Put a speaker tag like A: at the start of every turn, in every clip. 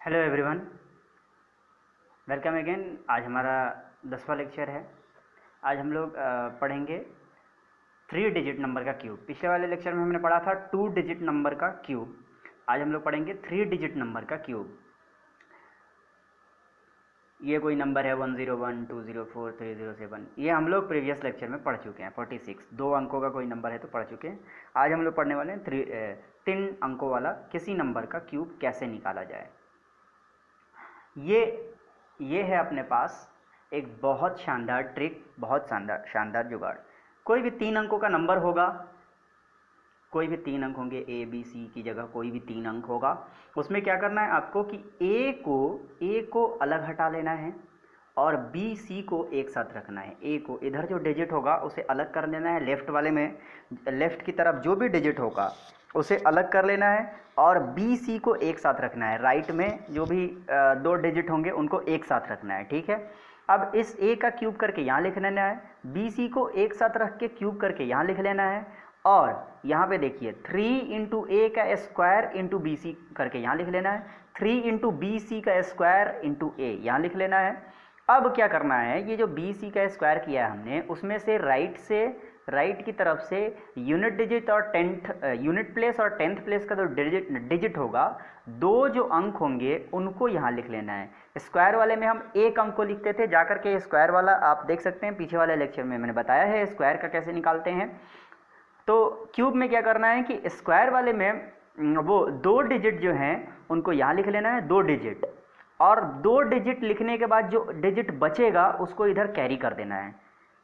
A: Hello everyone, welcome again. आज हमारा 10वां lecture है। आज हम लोग पढ़ेंगे 3 डिजिट नंबर का क्यूब। पिछले वाले लेक्चर में हमने पढ़ा था 2 डिजिट नंबर का क्यूब। आज हम लोग पढ़ेंगे 3 डिजिट नंबर का क्यूब। ये कोई नंबर है 101, 204, 307। ये हम लोग प्रीवियस लेक्चर में पढ़ चुके हैं। 46 2 अंकों का कोई नंबर है तो पढ़ चुके हैं। आज हम लोग पढ़ने वाले हैं 3 अंकों वाला किसी नंबर का क्यूब कैसे निकाला जाए। ये है अपने पास एक बहुत शानदार ट्रिक, बहुत शानदार जुगाड़। कोई भी 3 अंकों का नंबर होगा, कोई भी 3 अंक होंगे, ए बी सी की जगह कोई भी 3 अंक होगा। उसमें क्या करना है आपको कि ए को अलग हटा लेना है और बी सी को एक साथ रखना है। ए को इधर जो डिजिट होगा उसे अलग कर लेना है, लेफ्ट वाले में, लेफ्ट की तरफ जो भी डिजिट होगा उसे अलग कर लेना है और बी सी को एक साथ रखना है। राइट में जो भी 2 डिजिट होंगे उनको एक साथ रखना है। ठीक है, अब इस ए का क्यूब करके यहाँ लिख लेना है, बी सी को एक साथ रख के क्यूब करके यहाँ लिख लेना है और यहाँ पे देखिए 3 इंटू ए का स्क्वायर इंटू बी सी करके यहाँ लिख लेना है, 3 इंटू बी सी का स्क्वायर इंटू ए यहाँ लिख लेना है। अब क्या करना है, ये जो बी सी का स्क्वायर किया है हमने, उसमें से राइट की तरफ से यूनिट डिजिट और यूनिट प्लेस और 10th प्लेस का जो डिजिट होगा, 2 जो अंक होंगे उनको यहाँ लिख लेना है। स्क्वायर वाले में हम एक अंक को लिखते थे, जाकर के स्क्वायर वाला आप देख सकते हैं, पीछे वाले लेक्चर में मैंने बताया है स्क्वायर का कैसे निकालते हैं। तो क्यूब में क्या करना है कि स्क्वायर वाले में वो 2 डिजिट जो हैं उनको यहाँ लिख लेना है, 2 डिजिट, और 2 डिजिट लिखने के बाद जो डिजिट बचेगा उसको इधर कैरी कर देना है,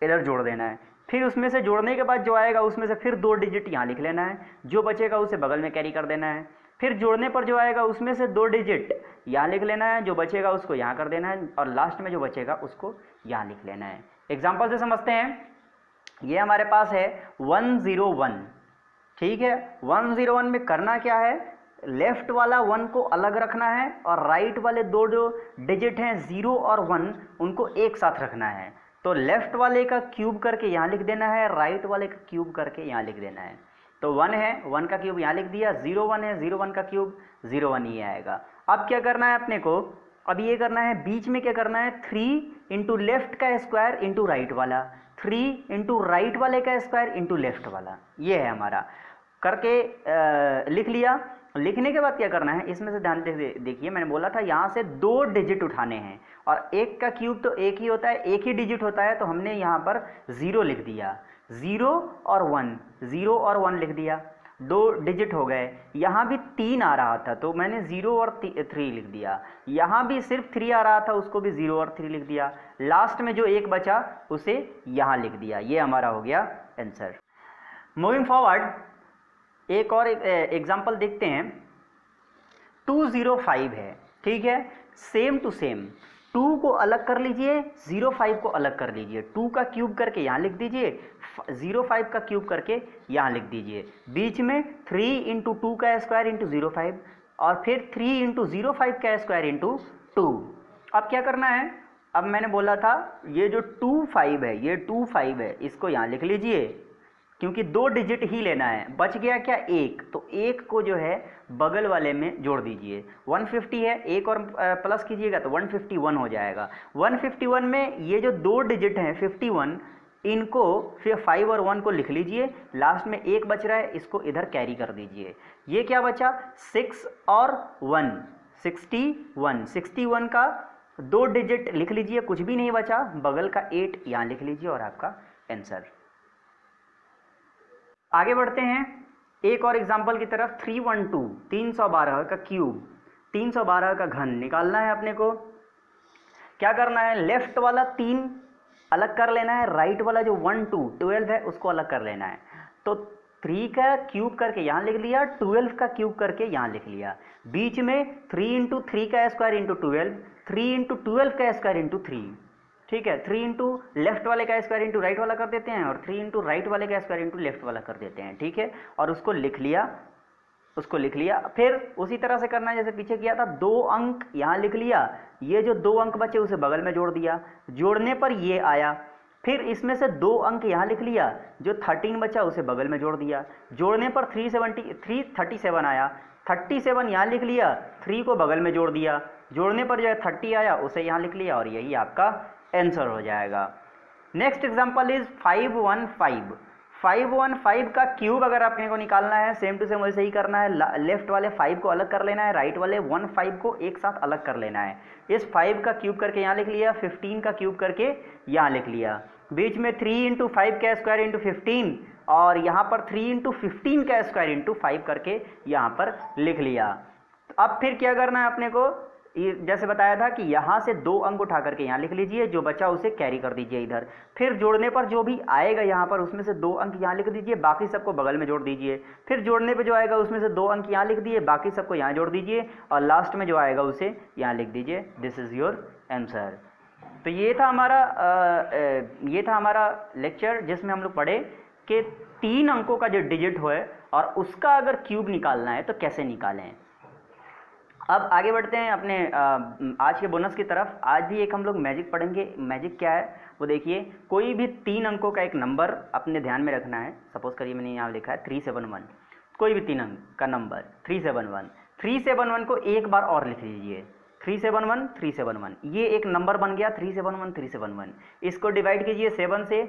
A: इधर जोड़ देना है। फिर उसमें से जोड़ने के बाद जो आएगा उसमें से फिर 2 डिजिट यहाँ लिख लेना है, जो बचेगा उसे बगल में कैरी कर देना है। फिर जोड़ने पर जो आएगा उसमें से 2 डिजिट यहाँ लिख लेना है, जो बचेगा उसको यहाँ कर देना है और लास्ट में जो बचेगा उसको यहाँ लिख लेना है। एग्जाम्पल से समझते हैं। ये हमारे पास है 101। ठीक है, 101 में करना क्या है, लेफ्ट वाला 1 को अलग रखना है और राइट वाले 2 जो डिजिट हैं 0 और 1 उनको एक साथ रखना है। तो लेफ्ट वाले का क्यूब करके यहाँ लिख देना है, राइट वाले का क्यूब करके यहाँ लिख देना है। तो 1 है, 1 का क्यूब यहाँ लिख दिया, 01 है, 01 का क्यूब 01 ही आएगा। अब क्या करना है अपने को, अब ये करना है, बीच में क्या करना है, 3 इंटू लेफ्ट का स्क्वायर इंटू राइट वाला, 3 इंटू राइट वाले का स्क्वायर इंटू लेफ्ट वाला, ये है हमारा। करके लिख लिया। लिखने के बाद क्या करना है, इसमें से ध्यान देखिए, मैंने बोला था यहाँ से 2 डिजिट उठाने हैं और एक का क्यूब तो एक ही होता है, एक ही डिजिट होता है, तो हमने यहाँ पर 0 लिख दिया, 0 और 1, 0 और 1 लिख दिया, 2 डिजिट हो गए। यहाँ भी 3 आ रहा था तो मैंने 0 और 3 लिख दिया, यहाँ भी सिर्फ 3 आ रहा था, उसको भी 0 और 3 लिख दिया, लास्ट में जो एक बचा उसे यहाँ लिख दिया। ये हमारा हो गया आंसर। मूविंग फॉरवर्ड, एक और एग्जाम्पल देखते हैं। 205 है, ठीक है, सेम टू सेम। 2 को अलग कर लीजिए, 05 को अलग कर लीजिए, 2 का क्यूब करके यहाँ लिख दीजिए, 05 का क्यूब करके यहाँ लिख दीजिए। बीच में 3 इंटू 2 का स्क्वायर इंटू 05 और फिर 3 इंटू 05 का स्क्वायर इंटू 2। अब क्या करना है, अब मैंने बोला था ये जो 25 है, ये 25 है, इसको यहाँ लिख लीजिए क्योंकि 2 डिजिट ही लेना है। बच गया क्या, 1, तो 1 को जो है बगल वाले में जोड़ दीजिए। 150 है, 1 और प्लस कीजिएगा तो 151 हो जाएगा। 151 में ये जो 2 डिजिट हैं 51, इनको फिर 5 और 1 को लिख लीजिए, लास्ट में 1 बच रहा है, इसको इधर कैरी कर दीजिए। ये क्या बचा, 6 और 1, 61। 61 का 2 डिजिट लिख लीजिए, कुछ भी नहीं बचा, बगल का 8 यहाँ लिख लीजिए और आपका आंसर। आगे बढ़ते हैं एक और एग्जाम्पल की तरफ। 312, 312 का क्यूब, 312 का घन निकालना है अपने को। क्या करना है, लेफ्ट वाला 3 अलग कर लेना है, राइट वाला जो 1 2 12 है उसको अलग कर लेना है। तो 3 का क्यूब करके यहाँ लिख लिया, 12 का क्यूब करके यहाँ लिख लिया। बीच में 3 इंटू 3 का स्क्वायर इंटू 12, 3 इंटू 12 का स्क्वायर इंटू 3। ठीक है, 3 इंटू लेफ्ट वाले का स्क्वायर इंटू राइट वाला कर देते हैं और 3 इंटू राइट वाले का स्क्वायर इंटू लेफ्ट वाला कर देते हैं। ठीक है, और उसको लिख लिया। फिर उसी तरह से करना है जैसे पीछे किया था, 2 अंक यहाँ लिख लिया, ये जो 2 अंक बचे उसे बगल में जोड़ दिया, जोड़ने पर ये आया। फिर इसमें से 2 अंक यहाँ लिख लिया, जो 13 बचा उसे बगल में जोड़ दिया, जोड़ने पर 337 आया, 37 यहाँ लिख लिया, 3 को बगल में जोड़ दिया, जोड़ने पर जो है 30 आया, उसे यहाँ लिख लिया और यही आपका आंसर हो जाएगा। Next example is 515। 515 का क्यूब अगर आपने को निकालना है, सेम टू सेम वैसे ही करना है। लेफ्ट वाले 5 को अलग कर लेना है, राइट वाले 15 को एक साथ अलग कर लेना है। इस 5 का क्यूब करके यहाँ लिख लिया, 15 का क्यूब करके यहाँ लिख लिया, बीच में 3 इंटू 5 का स्क्वायर इंटू 15 और यहाँ पर 3 इंटू 15 का स्क्वायर इंटू 5 करके यहाँ पर लिख लिया। तो अब फिर क्या करना है अपने को, जैसे बताया था कि यहाँ से 2 अंक उठा करके यहाँ लिख लीजिए, जो बचा उसे कैरी कर दीजिए इधर। फिर जोड़ने पर जो भी आएगा यहाँ पर उसमें से 2 अंक यहाँ लिख दीजिए, बाकी सबको बगल में जोड़ दीजिए। फिर जोड़ने पे जो आएगा उसमें से 2 अंक यहाँ लिख दिए, बाकी सबको यहाँ जोड़ दीजिए और लास्ट में जो आएगा उसे यहाँ लिख दीजिए। This is your answer. तो ये था हमारा लेक्चर जिसमें हम लोग पढ़े कि 3 अंकों का जो डिजिट हो और उसका अगर क्यूब निकालना है तो कैसे निकालें। अब आगे बढ़ते हैं अपने आज के बोनस की तरफ। आज भी एक हम लोग मैजिक पढ़ेंगे। मैजिक क्या है वो देखिए, कोई भी 3 अंकों का एक नंबर अपने ध्यान में रखना है। सपोज करिए मैंने यहाँ लिखा है 371, कोई भी 3 अंक का नंबर 371। 371 को एक बार और लिख लीजिए, 371 371, ये एक नंबर बन गया 371 371। इसको डिवाइड कीजिए 7 से,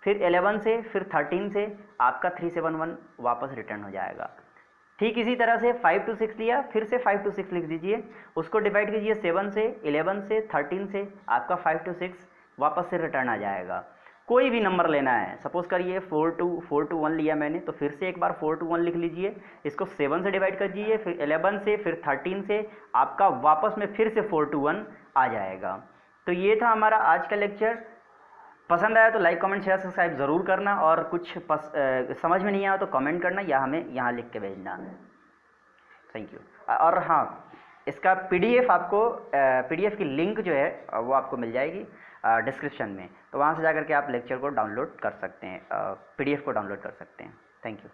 A: फिर 11 से, फिर 13 से, आपका 371 वापस रिटर्न हो जाएगा। ठीक इसी तरह से 5 to 6 लिया, फिर से 5 to 6 लिख दीजिए, उसको डिवाइड कीजिए 7 से, 11 से, 13 से, आपका 5 to 6 वापस से रिटर्न आ जाएगा। कोई भी नंबर लेना है, सपोज करिए 4 to 1 लिया मैंने, तो फिर से एक बार 4 to 1 लिख लीजिए, इसको 7 से डिवाइड कर दीजिए, फिर 11 से, फिर 13 से, आपका वापस में फिर से 4 to 1 आ जाएगा। तो ये था हमारा आज का लेक्चर। पसंद आया तो लाइक कमेंट शेयर सब्सक्राइब ज़रूर करना, और कुछ समझ में नहीं आया तो कमेंट करना या हमें यहाँ लिख के भेजना। Thank you. और हाँ, इसका पीडीएफ आपको पीडीएफ की लिंक जो है वो आपको मिल जाएगी डिस्क्रिप्शन में, तो वहाँ से जाकर के आप लेक्चर को डाउनलोड कर सकते हैं, पीडीएफ को डाउनलोड कर सकते हैं। Thank you.